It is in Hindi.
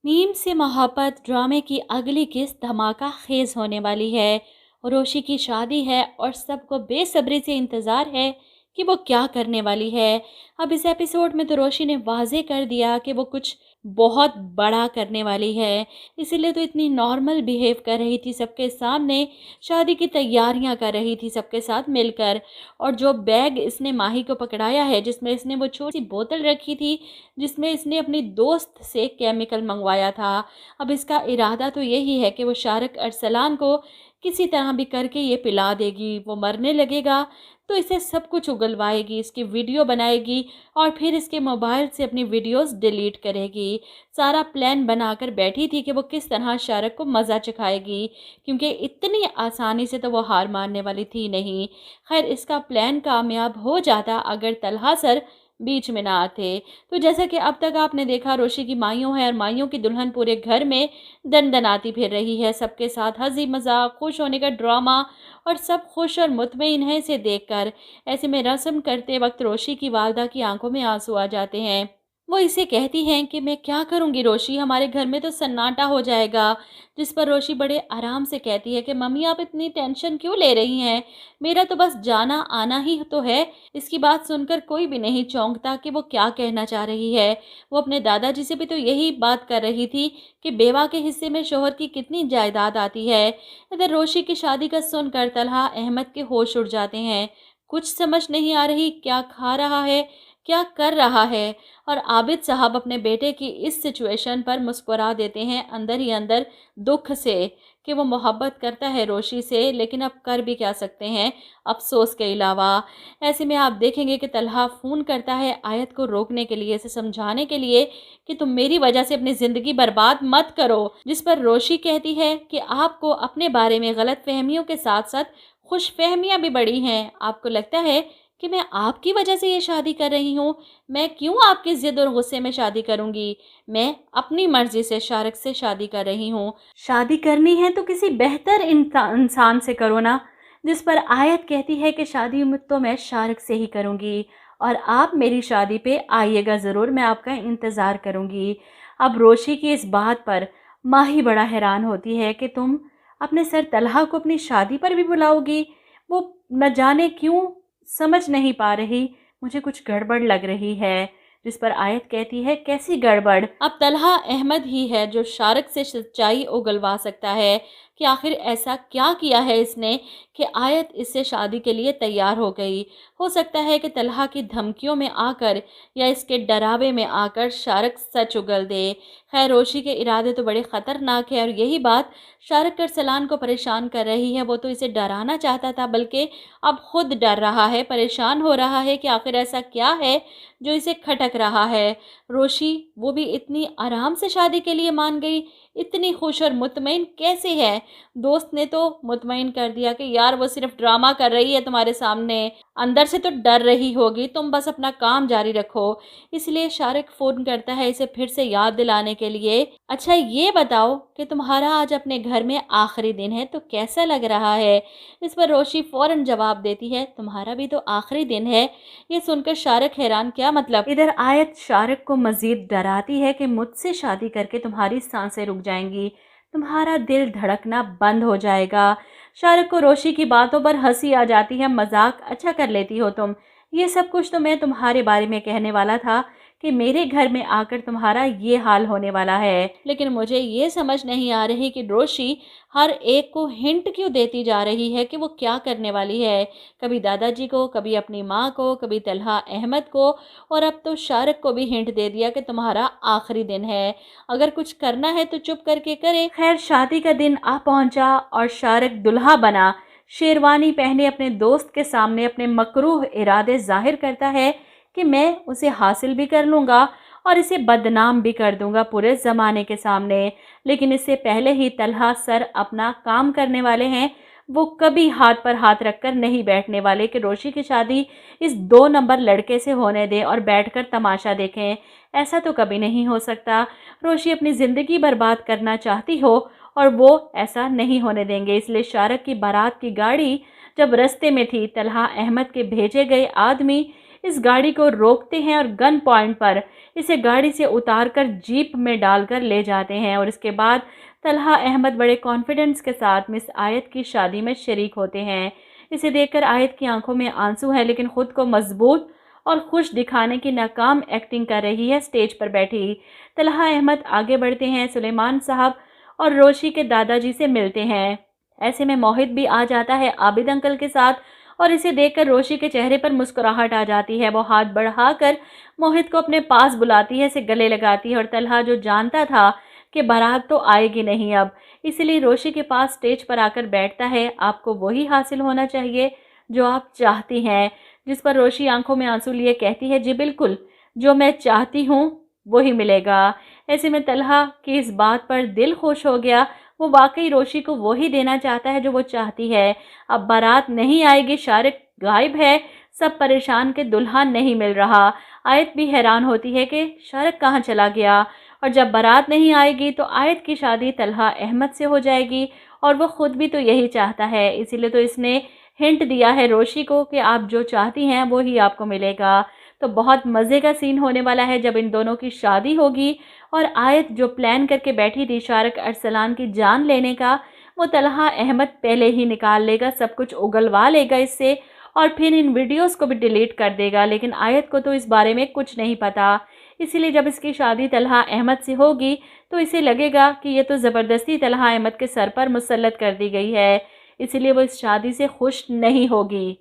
मीम से मोहब्बत ड्रामे की अगली किस्त धमाका खेज होने वाली है। रोशी की शादी है और सबको बेसब्री से इंतज़ार है कि वो क्या करने वाली है। अब इस एपिसोड में तो रोशी ने वाजे कर दिया कि वो कुछ बहुत बड़ा करने वाली है। इसीलिए तो इतनी नॉर्मल बिहेव कर रही थी सबके सामने, शादी की तैयारियां कर रही थी सबके साथ मिलकर। और जो बैग इसने माही को पकड़ाया है, जिसमें इसने वो छोटी सी बोतल रखी थी जिसमें इसने अपनी दोस्त से केमिकल मंगवाया था, अब इसका इरादा तो यही है कि वो शारक अरसलान को किसी तरह भी करके ये पिला देगी। वो मरने लगेगा तो इसे सब कुछ उगलवाएगी, इसकी वीडियो बनाएगी और फिर इसके मोबाइल से अपनी वीडियोस डिलीट करेगी। सारा प्लान बनाकर बैठी थी कि वो किस तरह शारक को मज़ा चखाएगी, क्योंकि इतनी आसानी से तो वो हार मानने वाली थी नहीं। खैर, इसका प्लान कामयाब हो जाता अगर तलहा सर बीच में ना आते। तो जैसा कि अब तक आपने देखा, रोशी की माइयों है और माइयों की दुल्हन पूरे घर में दनदनाती फिर रही है, सबके साथ हंसी मजाक, खुश होने का ड्रामा, और सब खुश और मुतमईन हैं इसे देखकर। ऐसे में रस्म करते वक्त रोशी की वालदा की आंखों में आंसू आ जाते हैं। वो इसे कहती हैं कि मैं क्या करूंगी रोशी, हमारे घर में तो सन्नाटा हो जाएगा। जिस पर रोशी बड़े आराम से कहती है कि मम्मी आप इतनी टेंशन क्यों ले रही हैं, मेरा तो बस जाना आना ही तो है। इसकी बात सुनकर कोई भी नहीं चौंकता कि वो क्या कहना चाह रही है। वो अपने दादाजी से भी तो यही बात कर रही थी कि बेवा के हिस्से में शोहर की कितनी जायदाद आती है। इधर रोशी की शादी का सुनकर तलहा अहमद के होश उड़ जाते हैं। कुछ समझ नहीं आ रही क्या खा रहा है, क्या कर रहा है। और आबिद साहब अपने बेटे की इस सिचुएशन पर मुस्कुरा देते हैं अंदर ही अंदर दुख से कि वो मोहब्बत करता है रोशी से, लेकिन अब कर भी क्या सकते हैं अफसोस के अलावा। ऐसे में आप देखेंगे कि तलहा फ़ोन करता है आयत को रोकने के लिए, इसे समझाने के लिए कि तुम मेरी वजह से अपनी ज़िंदगी बर्बाद मत करो। जिस पर रोशी कहती है कि आपको अपने बारे में गलत फहमियों के साथ साथ खुश फहमियाँ भी बड़ी हैं। आपको लगता है कि मैं आपकी वजह से ये शादी कर रही हूँ, मैं क्यों आपकी ज़िद और गुस्से में शादी करूँगी। मैं अपनी मर्ज़ी से शारक से शादी कर रही हूँ। शादी करनी है तो किसी बेहतर इंसान से करो ना। जिस पर आयत कहती है कि शादी तो मैं शारक से ही करूँगी और आप मेरी शादी पे आइएगा ज़रूर, मैं आपका इंतज़ार करूँगी। अब रोशी की इस बात पर माही बड़ा हैरान होती है कि तुम अपने सर तलहा को अपनी शादी पर भी बुलाओगी। वो न जाने क्यों समझ नहीं पा रही, मुझे कुछ गड़बड़ लग रही है। जिस पर आयत कहती है कैसी गड़बड़, अब तलहा अहमद ही है जो शारक से सच्चाई उगलवा सकता है कि आखिर ऐसा क्या किया है इसने कि आयत इससे शादी के लिए तैयार हो गई। हो सकता है कि तलहा की धमकियों में आकर या इसके डरावे में आकर शारक सच उगल दे। खैर, रोशी के इरादे तो बड़े ख़तरनाक है और यही बात शारक अरसलान को परेशान कर रही है। वो तो इसे डराना चाहता था, बल्कि अब खुद डर रहा है, परेशान हो रहा है कि आखिर ऐसा क्या है जो इसे खटक रहा है। रोशी वो भी इतनी आराम से शादी के लिए मान गई, इतनी खुश और मुतमईन कैसे है। दोस्त ने तो मुतमईन कर दिया कि यार वो सिर्फ ड्रामा कर रही है तुम्हारे सामने, अंदर से तो डर रही होगी, तुम बस अपना काम जारी रखो। इसलिए शारिक फ़ोन करता है इसे फिर से याद दिलाने के लिए, अच्छा ये बताओ कि तुम्हारा आज अपने घर में आखिरी दिन है तो कैसा लग रहा है। इस पर रोशी फ़ौरन जवाब देती है तुम्हारा भी तो आखिरी दिन है। ये सुनकर शारिक हैरान, क्या मतलब। इधर आयत शारिक को मजीद डराती है कि मुझसे शादी करके तुम्हारी सांसें रुक जाएंगी, तुम्हारा दिल धड़कना बंद हो जाएगा। शारिक को रोशी की बातों पर हंसी आ जाती है, मजाक अच्छा कर लेती हो तुम, ये सब कुछ तो मैं तुम्हारे बारे में कहने वाला था कि मेरे घर में आकर तुम्हारा ये हाल होने वाला है। लेकिन मुझे ये समझ नहीं आ रही कि रोशी हर एक को हिंट क्यों देती जा रही है कि वो क्या करने वाली है। कभी दादाजी को, कभी अपनी माँ को, कभी तलहा अहमद को, और अब तो शारिक को भी हिंट दे दिया कि तुम्हारा आखिरी दिन है, अगर कुछ करना है तो चुप करके करे। खैर, शादी का दिन आ पहुंचा और शारिक दुल्हा बना, शेरवानी पहने अपने दोस्त के सामने अपने मकरूह इरादे जाहिर करता है कि मैं उसे हासिल भी कर लूँगा और इसे बदनाम भी कर दूंगा पूरे ज़माने के सामने। लेकिन इससे पहले ही तलहा सर अपना काम करने वाले हैं। वो कभी हाथ पर हाथ रखकर नहीं बैठने वाले कि रोशी की शादी इस 2 नंबर लड़के से होने दें और बैठकर तमाशा देखें। ऐसा तो कभी नहीं हो सकता। रोशी अपनी ज़िंदगी बर्बाद करना चाहती हो और वो ऐसा नहीं होने देंगे। इसलिए शारिक की बारात की गाड़ी जब रास्ते में थी, तलहा अहमद के भेजे गए आदमी इस गाड़ी को रोकते हैं और गन पॉइंट पर इसे गाड़ी से उतारकर जीप में डालकर ले जाते हैं। और इसके बाद तलहा अहमद बड़े कॉन्फिडेंस के साथ मिस आयत की शादी में शरीक होते हैं। इसे देखकर आयत की आंखों में आंसू हैं, लेकिन खुद को मजबूत और खुश दिखाने की नाकाम एक्टिंग कर रही है स्टेज पर बैठी। तलहा अहमद आगे बढ़ते हैं, सुलेमान साहब और रोशी के दादाजी से मिलते हैं। ऐसे में मोहित भी आ जाता है आबिद अंकल के साथ, और इसे देखकर रोशी के चेहरे पर मुस्कुराहट आ जाती है। वो हाथ बढ़ाकर मोहित को अपने पास बुलाती है, इसे गले लगाती है। और तलहा जो जानता था कि बारात तो आएगी नहीं अब, इसलिए रोशी के पास स्टेज पर आकर बैठता है। आपको वही हासिल होना चाहिए जो आप चाहती हैं। जिस पर रोशी आंखों में आंसू लिए कहती है, जी बिल्कुल, जो मैं चाहती हूँ वही मिलेगा। ऐसे में तलहा की इस बात पर दिल खुश हो गया। वो वाकई रोशी को वही देना चाहता है जो वो चाहती है। अब बारात नहीं आएगी, शारिक गायब है, सब परेशान के दुल्हा नहीं मिल रहा। आयत भी हैरान होती है कि शारिक कहाँ चला गया। और जब बारात नहीं आएगी तो आयत की शादी तलहा अहमद से हो जाएगी, और वो खुद भी तो यही चाहता है। इसीलिए तो इसने हिंट दिया है रोशी को कि आप जो चाहती हैं वो ही आपको मिलेगा। तो बहुत मज़े का सीन होने वाला है जब इन दोनों की शादी होगी। और आयत जो प्लान करके बैठी थी शारिक अरसलान की जान लेने का, वो तलहा अहमद पहले ही निकाल लेगा, सब कुछ उगलवा लेगा इससे, और फिर इन वीडियोस को भी डिलीट कर देगा। लेकिन आयत को तो इस बारे में कुछ नहीं पता। इसीलिए जब इसकी शादी तलहा अहमद से होगी तो इसे लगेगा कि ये तो ज़बरदस्ती तलहा अहमद के सर पर मुसल्लत कर दी गई है, इसीलिए वो इस शादी से खुश नहीं होगी।